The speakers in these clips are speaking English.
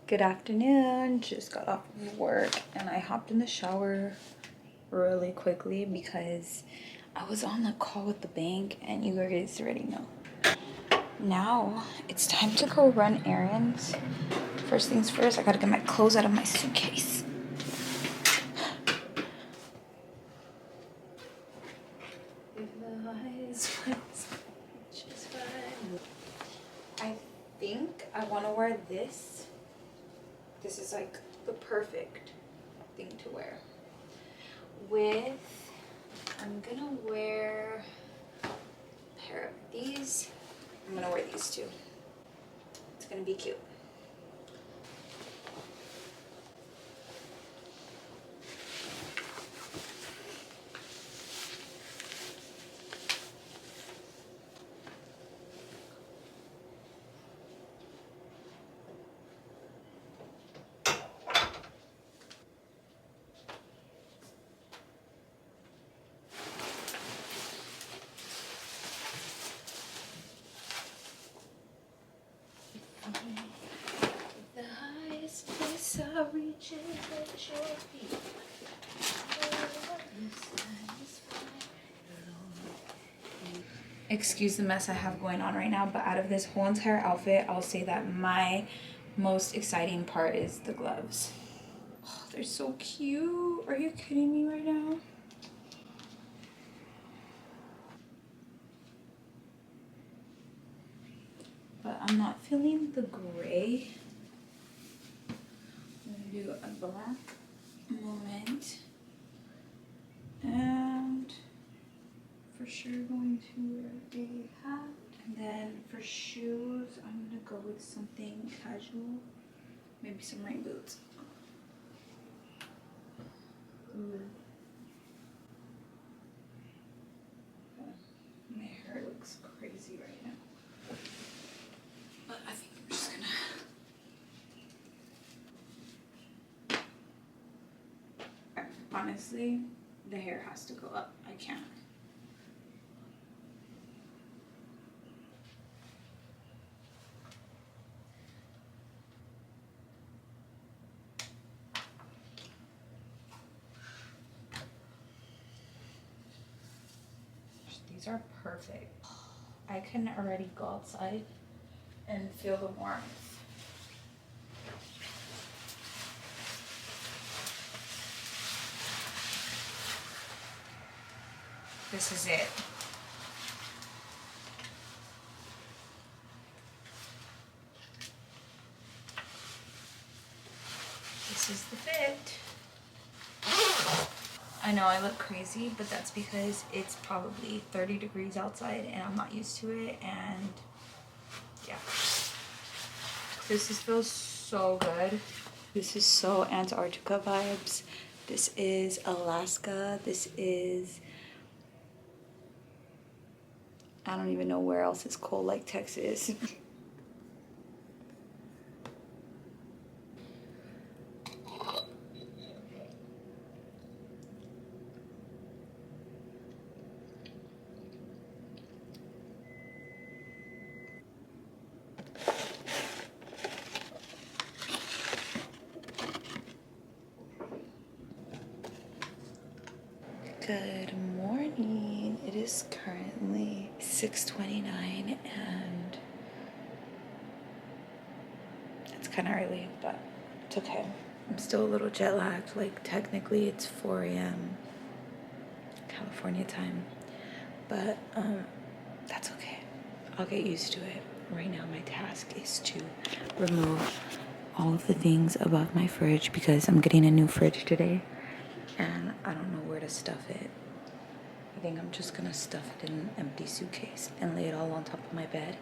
Good afternoon. Just got off of work and I hopped in the shower really quickly because I was on the call with the bank and you guys already know. Now it's time to go run errands. First things first, I gotta get my clothes out of my suitcase. I think I want to wear this. This is like the perfect thing to wear. I'm gonna wear a pair of these. I'm gonna wear these too. It's gonna be cute. The highest place I reach is at your feet. Excuse the mess I have going on right now, but out of this whole entire outfit, I'll say that my most exciting part is the gloves. Oh, they're so cute. Are you kidding me right now? But I'm not feeling the gray. I'm gonna do a black moment. And for sure going to wear a hat. And then for shoes, I'm gonna go with something casual. Maybe some rain boots. My hair looks crazy right now. But I think I'm just gonna... Honestly, the hair has to go up. I can't. These are perfect. I can already go outside and feel the warmth. This is it. This is the fit. I know I look crazy, but that's because it's probably 30 degrees outside and I'm not used to it, and yeah. Feels so good. This is so Antarctica vibes. This is Alaska. This is... I don't even know where else it's cold like Texas. Good morning. It is currently 6:29 and it's kind of early, but it's okay. I'm still a little jet lagged. Like technically it's 4 a.m. California time, but that's okay. I'll get used to it. Right now my task is to remove all of the things above my fridge because I'm getting a new fridge today and I don't know where to stuff it. I think I'm just gonna stuff it in an empty suitcase and lay it all on top of my bed.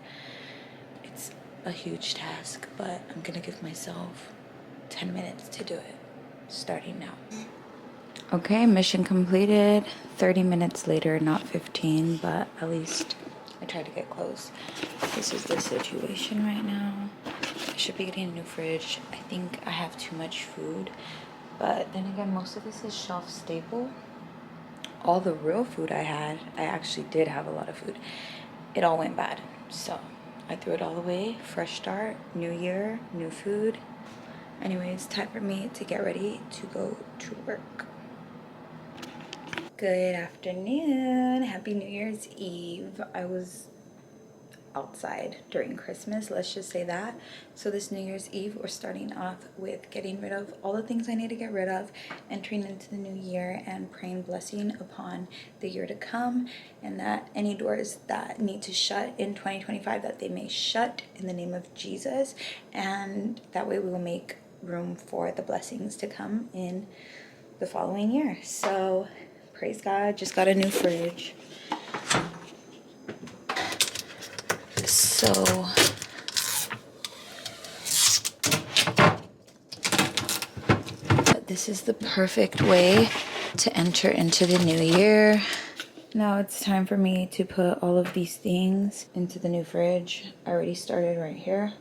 It's a huge task, but I'm gonna give myself 10 minutes to do it, starting now. Okay, mission completed. 30 minutes later, not 15, but at least I tried to get close. This is the situation right now. I should be getting a new fridge. I think I have too much food, but then again, most of this is shelf stable. All the real food I had, I actually did have a lot of food. It all went bad, so I threw it all away. Fresh start, new year, new food. Anyways, time for me to get ready to go to work. Good afternoon. Happy New Year's Eve. I was outside during Christmas, let's just say that. So this New Year's Eve, we're starting off with getting rid of all the things I need to get rid of, entering into the new year and praying blessing upon the year to come, and that any doors that need to shut in 2025, that they may shut in the name of Jesus, and that way we will make room for the blessings to come in the following year. So praise God. Just got a new fridge. So this is the perfect way to enter into the new year. Now it's time for me to put all of these things into the new fridge. I already started right here.